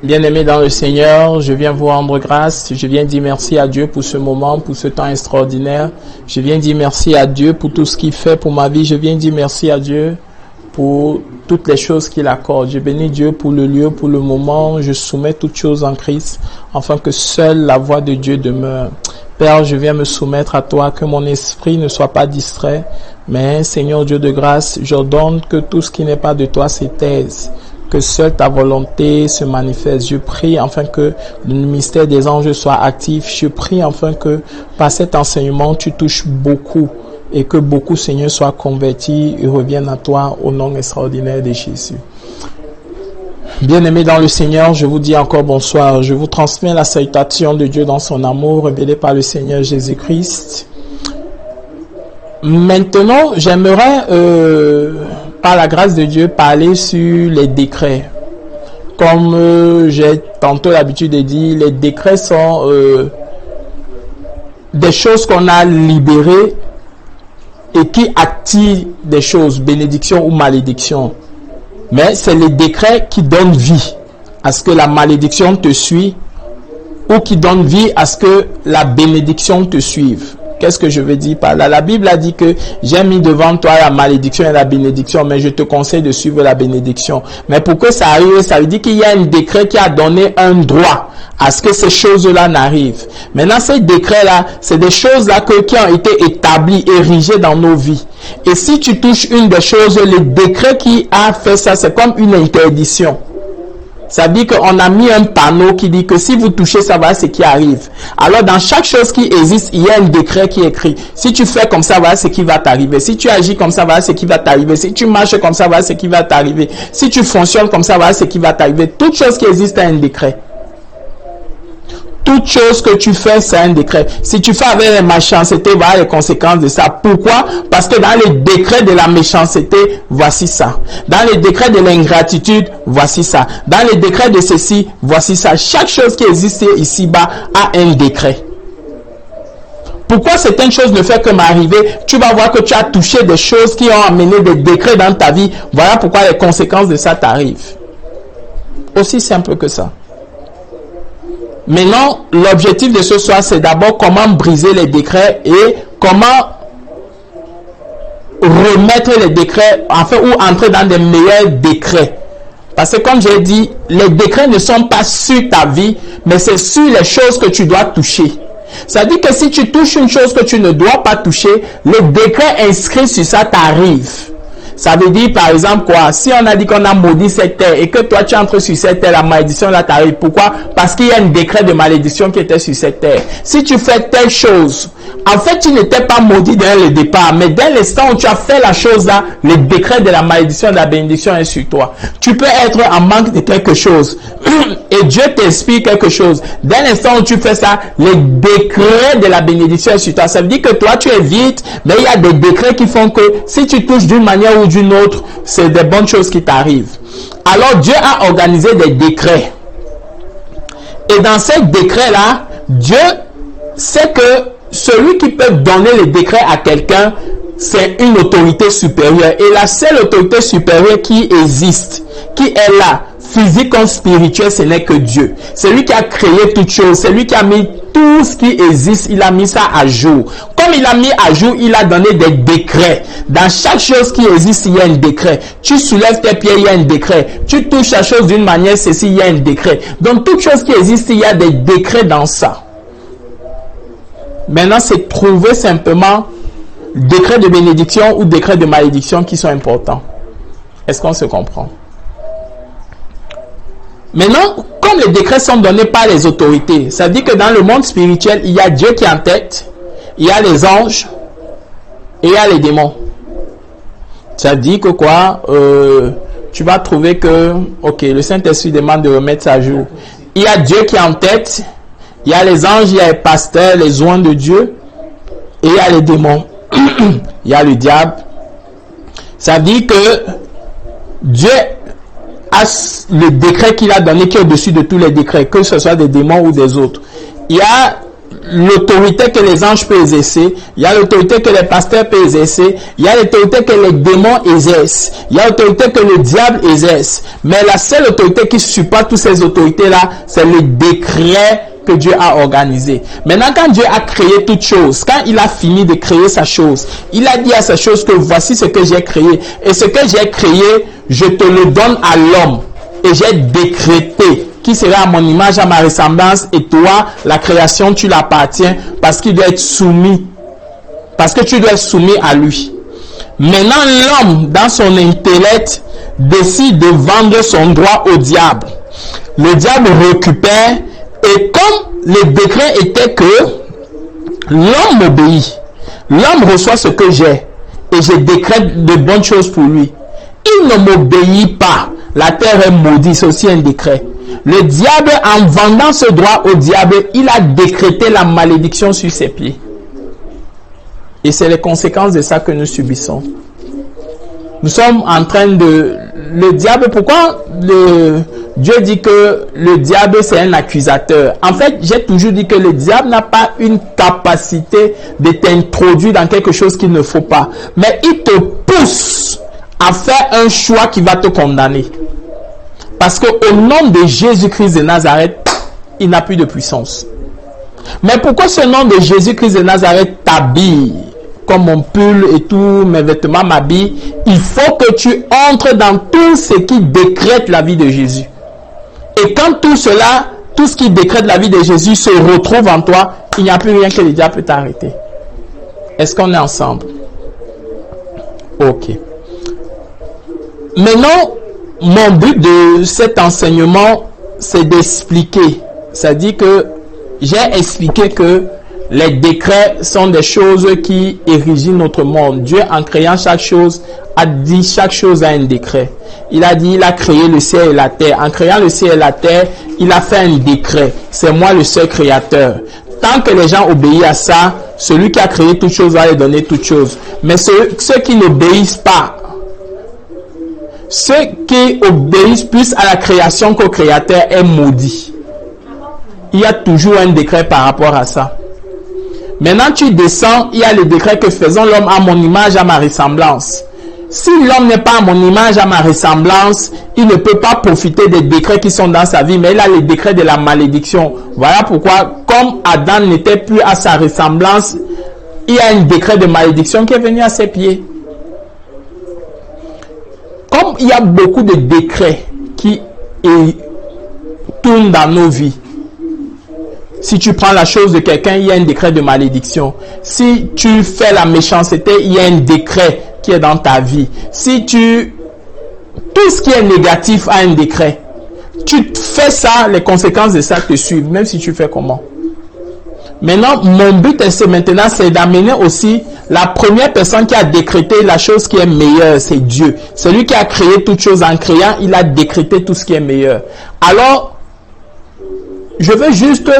Bien-aimés dans le Seigneur, je viens vous rendre grâce. Je viens dire merci à Dieu pour ce moment, pour ce temps extraordinaire. Je viens dire merci à Dieu pour tout ce qu'il fait pour ma vie. Je viens dire merci à Dieu pour toutes les choses qu'il accorde. Je bénis Dieu pour le lieu, pour le moment. Je soumets toutes choses en Christ, afin que seule la voix de Dieu demeure. Père, je viens me soumettre à toi, que mon esprit ne soit pas distrait. Mais, Seigneur Dieu de grâce, j'ordonne que tout ce qui n'est pas de toi se taise. Que seule ta volonté se manifeste. Je prie afin que le mystère des anges soit actif. Je prie afin que par cet enseignement, tu touches beaucoup et que beaucoup, Seigneur, soient convertis et reviennent à toi au nom extraordinaire de Jésus. Bien-aimés dans le Seigneur, je vous dis encore bonsoir. Je vous transmets la salutation de Dieu dans son amour révélé par le Seigneur Jésus-Christ. Maintenant, j'aimerais, par la grâce de Dieu, parler sur les décrets. Comme j'ai tantôt l'habitude de dire, les décrets sont des choses qu'on a libérées et qui activent des choses, bénédiction ou malédiction. Mais c'est les décrets qui donnent vie à ce que la malédiction te suit ou qui donnent vie à ce que la bénédiction te suive. Qu'est-ce que je veux dire par là? La Bible a dit que j'ai mis devant toi la malédiction et la bénédiction, mais je te conseille de suivre la bénédiction. Mais pour que ça arrive, ça veut dire qu'il y a un décret qui a donné un droit à ce que ces choses-là n'arrivent. Maintenant, ces décrets-là, c'est des choses-là qui ont été établies, érigées dans nos vies. Et si tu touches une des choses, le décret qui a fait ça, c'est comme une interdiction. Ça dit qu'on a mis un panneau qui dit que si vous touchez ça, voilà ce qui arrive. Alors dans chaque chose qui existe, il y a un décret qui est écrit. Si tu fais comme ça, voilà ce qui va t'arriver. Si tu agis comme ça, voilà ce qui va t'arriver. Si tu marches comme ça, voilà ce qui va t'arriver. Si tu fonctionnes comme ça, voilà ce qui va t'arriver. Toute chose qui existe a un décret. Toute chose que tu fais, c'est un décret. Si tu fais avec la méchanceté, voilà les conséquences de ça. Pourquoi? Parce que dans les décrets de la méchanceté, voici ça. Dans les décrets de l'ingratitude, voici ça. Dans les décrets de ceci, voici ça. Chaque chose qui existe ici-bas a un décret. Pourquoi certaines choses ne font que m'arriver? Tu vas voir que tu as touché des choses qui ont amené des décrets dans ta vie. Voilà pourquoi les conséquences de ça t'arrivent. Aussi simple que ça. Maintenant, l'objectif de ce soir, c'est d'abord comment briser les décrets et comment remettre les décrets, enfin, ou entrer dans des meilleurs décrets. Parce que comme j'ai dit, les décrets ne sont pas sur ta vie, mais c'est sur les choses que tu dois toucher. Ça dit que si tu touches une chose que tu ne dois pas toucher, le décret inscrit sur ça t'arrive. Ça veut dire, par exemple, quoi? Si on a dit qu'on a maudit cette terre et que toi, tu entres sur cette terre, la malédiction là t'arrive. Pourquoi? Parce qu'il y a un décret de malédiction qui était sur cette terre. Si tu fais telle chose, en fait, tu n'étais pas maudit dès le départ, mais dès l'instant où tu as fait la chose là, le décret de la malédiction, de la bénédiction est sur toi. Tu peux être en manque de quelque chose et Dieu t'inspire quelque chose. Dès l'instant où tu fais ça, le décret de la bénédiction est sur toi. Ça veut dire que toi, tu es vite, mais il y a des décrets qui font que si tu touches d'une manière ou d'une autre, c'est des bonnes choses qui t'arrivent. Alors Dieu a organisé des décrets. Et dans ces décrets-là, Dieu sait que celui qui peut donner les décrets à quelqu'un, c'est une autorité supérieure. Et la seule autorité supérieure qui existe, qui est là, physique comme spirituel, ce n'est que Dieu. C'est lui qui a créé toutes choses. C'est lui qui a mis tout ce qui existe. Il a mis ça à jour. Comme il a mis à jour, il a donné des décrets. Dans chaque chose qui existe, il y a un décret. Tu soulèves tes pieds, il y a un décret. Tu touches la chose d'une manière, ceci, il y a un décret. Donc, toute chose qui existe, il y a des décrets dans ça. Maintenant, c'est trouver simplement décret de bénédiction ou décret de malédiction qui sont importants. Est-ce qu'on se comprend? Maintenant, comme les décrets sont donnés par les autorités, ça veut dire que dans le monde spirituel, il y a Dieu qui est en tête, il y a les anges et il y a les démons. Ça dit que quoi? Tu vas trouver que, ok, le Saint-Esprit demande de remettre ça à jour. Il y a Dieu qui est en tête, il y a les anges, il y a les pasteurs, les oints de Dieu, et il y a les démons. Il y a le diable. Ça dit que Dieu a le décret qu'il a donné qui est au-dessus de tous les décrets, que ce soit des démons ou des autres. Il y a l'autorité que les anges peuvent exercer, il y a l'autorité que les pasteurs peuvent exercer, il y a l'autorité que les démons exercent, il y a l'autorité que le diable exerce. Mais la seule autorité qui supporte toutes ces autorités-là, c'est le décret que Dieu a organisé. Maintenant, quand Dieu a créé toute chose, quand il a fini de créer sa chose, il a dit à sa chose que voici ce que j'ai créé. Et ce que j'ai créé, je te le donne à l'homme. Et j'ai décrété qui sera à mon image, à ma ressemblance, et toi, la création, tu l'appartiens parce qu'il doit être soumis. Parce que tu dois être soumis à lui. Maintenant, l'homme, dans son intellect, décide de vendre son droit au diable. Le diable récupère, et comme le décret était que l'homme obéit, l'homme reçoit ce que j'ai, et je décrète de bonnes choses pour lui. Il ne m'obéit pas. La terre est maudite, c'est aussi un décret. Le diable, en vendant ce droit au diable, il a décrété la malédiction sur ses pieds. Et c'est les conséquences de ça que nous subissons. Nous sommes en train de... Le diable, pourquoi Dieu dit que le diable c'est un accusateur? En fait, j'ai toujours dit que le diable n'a pas une capacité de t'introduire dans quelque chose qu'il ne faut pas. Mais il te pousse à faire un choix qui va te condamner. Parce qu'au nom de Jésus-Christ de Nazareth, il n'a plus de puissance. Mais pourquoi ce nom de Jésus-Christ de Nazareth t'habille? Comme mon pull et tous mes vêtements m'habillent, il faut que tu entres dans tout ce qui décrète la vie de Jésus. Et quand tout cela, tout ce qui décrète la vie de Jésus se retrouve en toi, il n'y a plus rien que le diable peut t'arrêter. Est-ce qu'on est ensemble? Ok. Maintenant, mon but de cet enseignement, c'est d'expliquer. C'est-à-dire que j'ai expliqué que les décrets sont des choses qui érigent notre monde. Dieu, en créant chaque chose, a dit chaque chose a un décret. Il a dit, il a créé le ciel et la terre. En créant le ciel et la terre, il a fait un décret. C'est moi le seul créateur. Tant que les gens obéissent à ça, celui qui a créé toutes choses va leur donner toutes choses. Mais ceux qui n'obéissent pas, ceux qui obéissent plus à la création qu'au créateur est maudit. Il y a toujours un décret par rapport à ça. Maintenant, tu descends, il y a le décret que faisons l'homme à mon image, à ma ressemblance. Si l'homme n'est pas à mon image, à ma ressemblance, il ne peut pas profiter des décrets qui sont dans sa vie, mais il a les décrets de la malédiction. Voilà pourquoi, comme Adam n'était plus à sa ressemblance, il y a un décret de malédiction qui est venu à ses pieds. Comme il y a beaucoup de décrets qui tournent dans nos vies, si tu prends la chose de quelqu'un, il y a un décret de malédiction. Si tu fais la méchanceté, il y a un décret qui est dans ta vie. Tout ce qui est négatif a un décret. Tu fais ça, les conséquences de ça te suivent, même si tu fais comment. Maintenant, mon but maintenant, c'est d'amener aussi la première personne qui a décrété la chose qui est meilleure, c'est Dieu. Celui qui a créé toute chose en créant, il a décrété tout ce qui est meilleur. Alors, je veux juste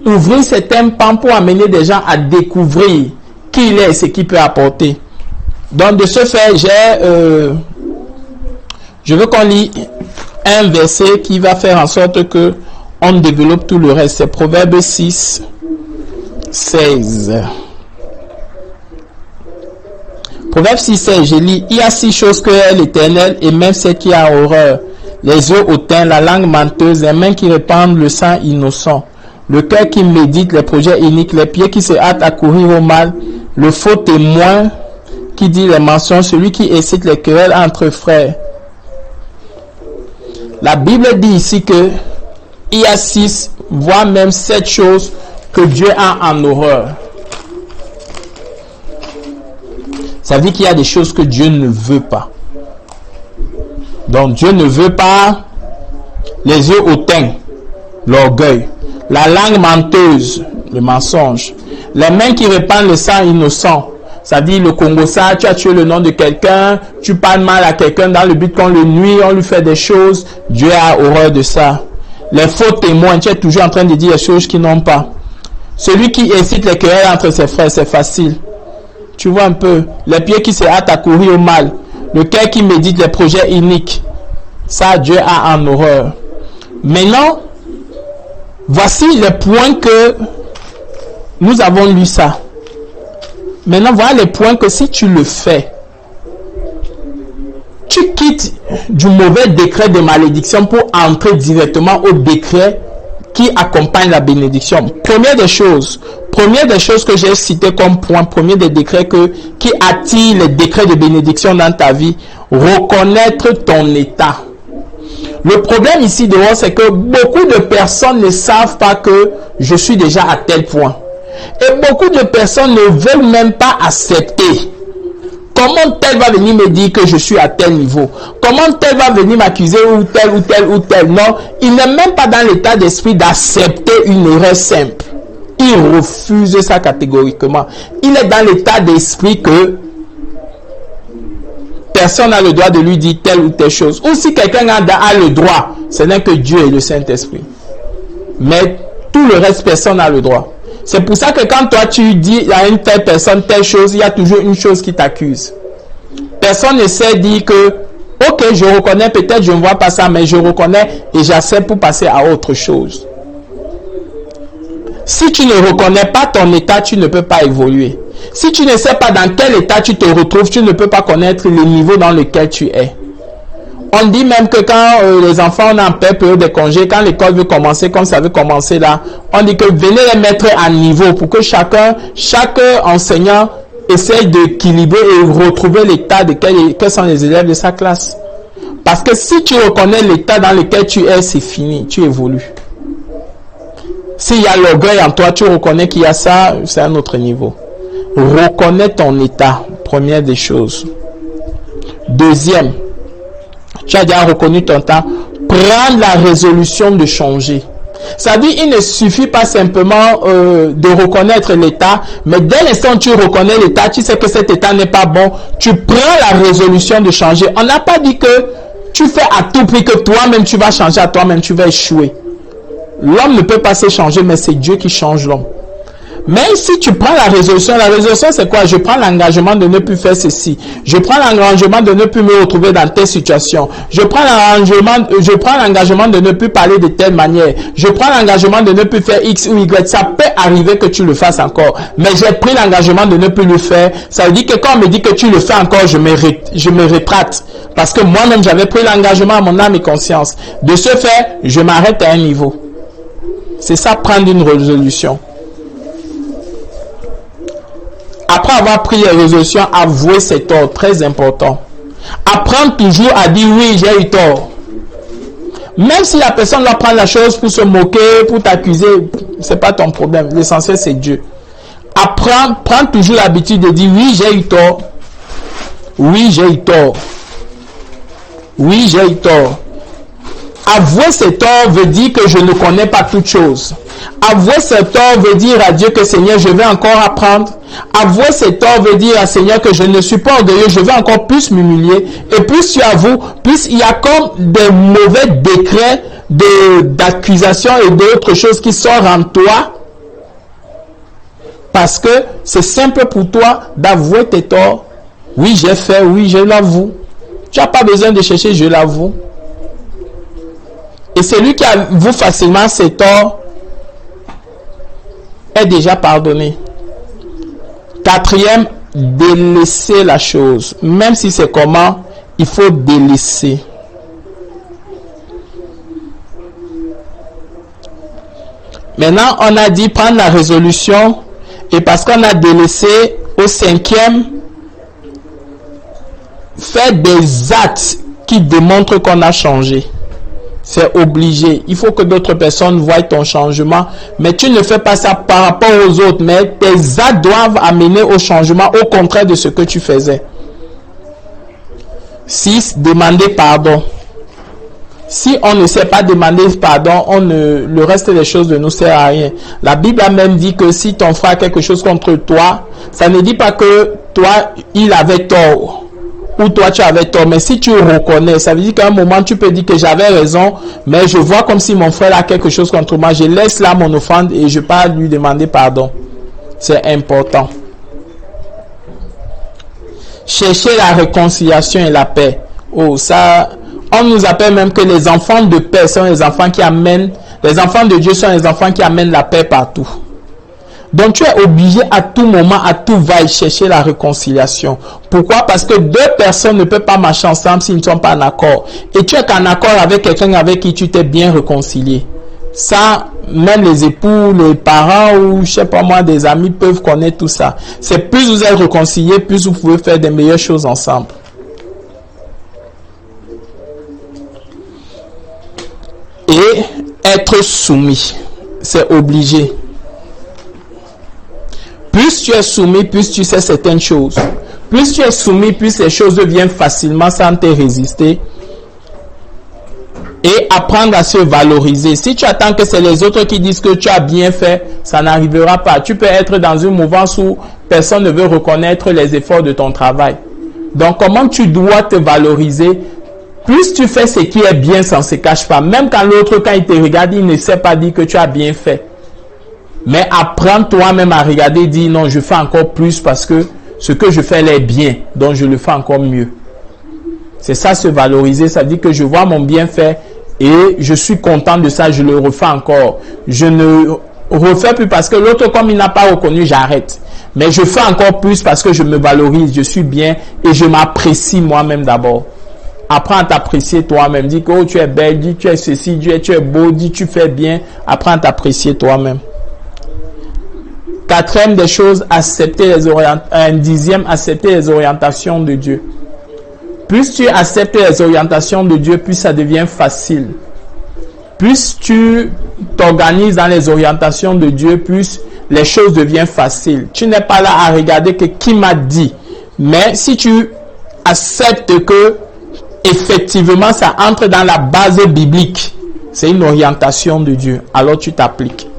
ouvrir certains pans pour amener des gens à découvrir qui il est et ce qu'il peut apporter. Donc, de ce fait, je veux qu'on lit un verset qui va faire en sorte que on développe tout le reste. C'est Proverbe 6, 16. Proverbe 6, 16, je lis. Il y a 6 choses que l'Éternel et même celle qui a horreur. Les yeux hautains, la langue menteuse, les mains qui répandent le sang innocent, le cœur qui médite les projets iniques, les pieds qui se hâtent à courir au mal, le faux témoin qui dit les mensonges, celui qui excite les querelles entre frères. La Bible dit ici que il y a 6, voire même 7 choses que Dieu a en horreur. Ça veut dire qu'il y a des choses que Dieu ne veut pas. Donc Dieu ne veut pas les yeux hautains, l'orgueil, la langue menteuse, le mensonge, les mains qui répandent le sang innocent. Ça dit le Congo, ça, tu as tué le nom de quelqu'un, tu parles mal à quelqu'un dans le but qu'on le nuit, on lui fait des choses. Dieu a horreur de ça. Les faux témoins, tu es toujours en train de dire des choses qui n'ont pas. Celui qui incite les querelles entre ses frères, c'est facile. Tu vois un peu. Les pieds qui se hâtent à courir au mal. Le cœur qui médite les projets iniques. Ça, Dieu a en horreur. Maintenant, voici les points que Nous avons lu ça. Maintenant, voilà les points que si tu le fais, tu quittes du mauvais décret de malédiction pour entrer directement au décret qui accompagne la bénédiction. Première des choses que j'ai cité comme point, premier des décrets qui attire les décrets de bénédiction dans ta vie, reconnaître ton état. Le problème ici dehors, c'est que beaucoup de personnes ne savent pas que je suis déjà à tel point. Et beaucoup de personnes ne veulent même pas accepter. Comment tel va venir me dire que je suis à tel niveau? Comment tel va venir m'accuser ou tel? Non, il n'est même pas dans l'état d'esprit d'accepter une erreur simple. Il refuse ça catégoriquement. Il est dans l'état d'esprit que personne n'a le droit de lui dire telle ou telle chose. Ou si quelqu'un a le droit, ce n'est que Dieu et le Saint-Esprit. Mais tout le reste, personne n'a le droit. C'est pour ça que quand toi tu dis à une telle personne telle chose, il y a toujours une chose qui t'accuse. Personne ne sait dire que, ok, je reconnais, peut-être je ne vois pas ça, mais je reconnais et j'accepte pour passer à autre chose. Si tu ne reconnais pas ton état, tu ne peux pas évoluer. Si tu ne sais pas dans quel état tu te retrouves, tu ne peux pas connaître le niveau dans lequel tu es. On dit même que quand les enfants ont en période de congé, quand l'école veut commencer, comme ça veut commencer là, on dit que venez les mettre à niveau pour que chaque enseignant essaye d'équilibrer et retrouver l'état de quels sont les élèves de sa classe. Parce que si tu reconnais l'état dans lequel tu es, c'est fini, tu évolues. S'il y a l'orgueil en toi, tu reconnais qu'il y a ça, c'est un autre niveau. Reconnais ton état, première des choses. Deuxième, tu as déjà reconnu ton temps, prends la résolution de changer. Ça dit, il ne suffit pas simplement de reconnaître l'état, mais dès l'instant où tu reconnais l'état, tu sais que cet état n'est pas bon, tu prends la résolution de changer. On n'a pas dit que tu fais à tout prix que toi-même tu vas changer, à toi-même tu vas échouer. L'homme ne peut pas se changer, mais c'est Dieu qui change l'homme. Même si tu prends la résolution c'est quoi? Je prends l'engagement de ne plus faire ceci. Je prends l'engagement de ne plus me retrouver dans telle situation. Je prends l'engagement de ne plus parler de telle manière. Je prends l'engagement de ne plus faire X ou Y. Ça peut arriver que tu le fasses encore. Mais j'ai pris l'engagement de ne plus le faire. Ça veut dire que quand on me dit que tu le fais encore, je me rétracte. Parce que moi-même, j'avais pris l'engagement à mon âme et conscience. De ce fait, je m'arrête à un niveau. C'est ça, prendre une résolution. Après avoir pris les résolutions, avouer ses torts, très important. Apprendre toujours à dire oui, j'ai eu tort. Même si la personne doit prendre la chose pour se moquer, pour t'accuser, c'est pas ton problème. L'essentiel, c'est Dieu. Prends toujours l'habitude de dire oui, j'ai eu tort. Oui, j'ai eu tort. Oui, j'ai eu tort. Avouer ses torts veut dire que je ne connais pas toutes choses. Avouer ses torts veut dire à Dieu que Seigneur, je vais encore apprendre. Avouer ses torts veut dire à Seigneur que je ne suis pas orgueilleux, je vais encore plus m'humilier. Et plus tu avoues, plus il y a comme des mauvais décrets d'accusation et d'autres choses qui sortent en toi. Parce que c'est simple pour toi d'avouer tes torts. Oui, j'ai fait, oui, je l'avoue. Tu n'as pas besoin de chercher, je l'avoue. Et celui qui avoue facilement ses torts est déjà pardonné. Quatrième, délaisser la chose. Même si c'est comment, il faut délaisser. Maintenant, on a dit prendre la résolution. Et parce qu'on a délaissé, au cinquième, faire des actes qui démontrent qu'on a changé. C'est obligé. Il faut que d'autres personnes voient ton changement. Mais tu ne fais pas ça par rapport aux autres. Mais tes actes doivent amener au changement, au contraire de ce que tu faisais. 6. Demander pardon. Si on ne sait pas demander pardon, le reste des choses ne nous sert à rien. La Bible a même dit que si ton frère a quelque chose contre toi, ça ne dit pas que toi, il avait tort. Ou toi tu avais tort, mais si tu reconnais, ça veut dire qu'à un moment tu peux dire que j'avais raison, mais je vois comme si mon frère a quelque chose contre moi, je laisse là mon offrande et je pars lui demander pardon. C'est important. Chercher la réconciliation et la paix. Oh, ça, on nous appelle même que les enfants de paix sont les enfants qui amènent, les enfants de Dieu sont les enfants qui amènent la paix partout. Donc tu es obligé à tout moment, à tout va y chercher la réconciliation. Pourquoi? Parce que deux personnes ne peuvent pas marcher ensemble s'ils ne sont pas en accord. Et tu es qu'en accord avec quelqu'un avec qui tu t'es bien réconcilié. Ça, même les époux, les parents ou je sais pas moi, des amis peuvent connaître tout ça. C'est plus vous êtes réconciliés, plus vous pouvez faire des meilleures choses ensemble. Et être soumis, c'est obligé. Plus tu es soumis, plus tu sais certaines choses. Plus tu es soumis, plus les choses deviennent facilement sans te résister. Et apprendre à se valoriser. Si tu attends que c'est les autres qui disent que tu as bien fait, ça n'arrivera pas. Tu peux être dans une mouvance où personne ne veut reconnaître les efforts de ton travail. Donc, comment tu dois te valoriser? Plus tu fais ce qui est bien, ça ne se cache pas. Même quand l'autre, quand il te regarde, il ne sait pas dire que tu as bien fait. Mais apprends toi-même à regarder et dire non, je fais encore plus parce que ce que je fais est bien. Donc, je le fais encore mieux. C'est ça, se valoriser. Ça dit que je vois mon bienfait et je suis content de ça, je le refais encore. Je ne refais plus parce que l'autre, comme il n'a pas reconnu, j'arrête. Mais je fais encore plus parce que je me valorise, je suis bien et je m'apprécie moi-même d'abord. Apprends à t'apprécier toi-même. Dis que oh, tu es belle, dis tu es ceci, dis tu es beau, dis tu fais bien. Apprends à t'apprécier toi-même. Quatrième des choses, accepter les orientations de Dieu. Plus tu acceptes les orientations de Dieu, plus ça devient facile. Plus tu t'organises dans les orientations de Dieu, plus les choses deviennent faciles. Tu n'es pas là à regarder que qui m'a dit. Mais si tu acceptes que effectivement ça entre dans la base biblique, c'est une orientation de Dieu, alors tu t'appliques.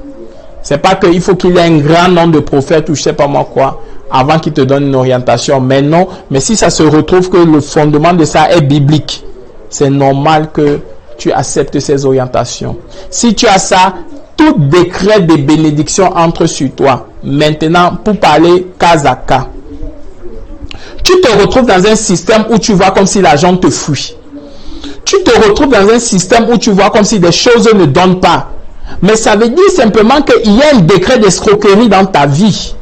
C'est pas qu'il faut qu'il y ait un grand nombre de prophètes ou je sais pas moi quoi avant qu'il te donne une orientation. Mais non, mais si ça se retrouve que le fondement de ça est biblique, c'est normal que tu acceptes ces orientations. Si tu as ça, tout décret de bénédiction entre sur toi. Maintenant, pour parler cas à cas, tu te retrouves dans un système où tu vois comme si l'argent te fuit. Tu te retrouves dans un système où tu vois comme si des choses ne donnent pas. Mais ça veut dire simplement qu'il y a un décret d'escroquerie dans ta vie.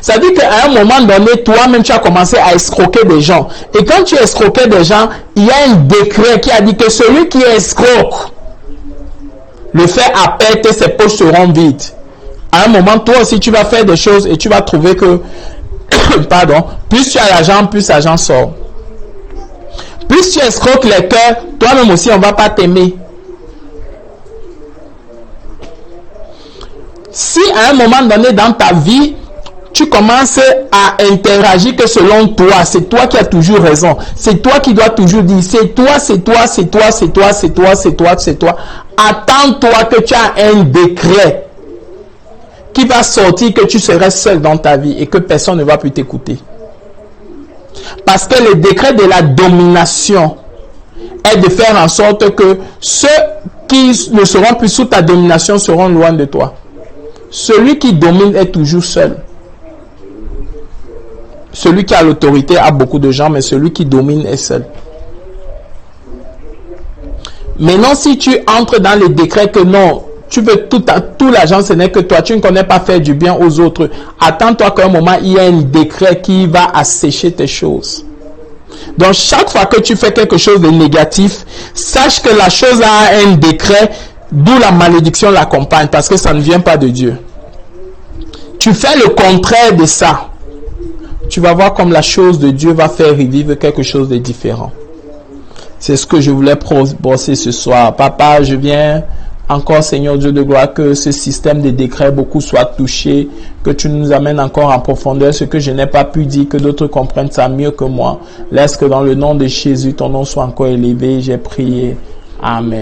Ça veut dire qu'à un moment donné, toi-même, tu as commencé à escroquer des gens. Et quand tu escroquais des gens, il y a un décret qui a dit que celui qui escroque le fait appel, ses poches seront vides. À un moment, toi aussi, tu vas faire des choses et tu vas trouver que, pardon, plus tu as l'argent, plus l'argent sort. Plus tu escroques les cœurs, toi-même aussi, on ne va pas t'aimer. Si à un moment donné dans ta vie, tu commences à interagir que selon toi, c'est toi qui as toujours raison, c'est toi qui dois toujours dire, c'est toi, c'est toi, c'est toi, c'est toi, c'est toi, c'est toi, c'est toi. Attends-toi que tu as un décret qui va sortir que tu serais seul dans ta vie et que personne ne va plus t'écouter. Parce que le décret de la domination est de faire en sorte que ceux qui ne seront plus sous ta domination seront loin de toi. Celui qui domine est toujours seul. Celui qui a l'autorité a beaucoup de gens, mais celui qui domine est seul. Maintenant, si tu entres dans les décrets que non, tu veux tout l'argent, ce n'est que toi, tu ne connais pas faire du bien aux autres, attends-toi qu'à un moment, il y a un décret qui va assécher tes choses. Donc, chaque fois que tu fais quelque chose de négatif, sache que la chose a un décret, d'où la malédiction l'accompagne, parce que ça ne vient pas de Dieu. Tu fais le contraire de ça. Tu vas voir comme la chose de Dieu va faire revivre quelque chose de différent. C'est ce que je voulais brosser ce soir. Papa, je viens encore, Seigneur Dieu de gloire, que ce système de décrets beaucoup soit touché, que tu nous amènes encore en profondeur ce que je n'ai pas pu dire, que d'autres comprennent ça mieux que moi. Laisse que dans le nom de Jésus, ton nom soit encore élevé. J'ai prié. Amen.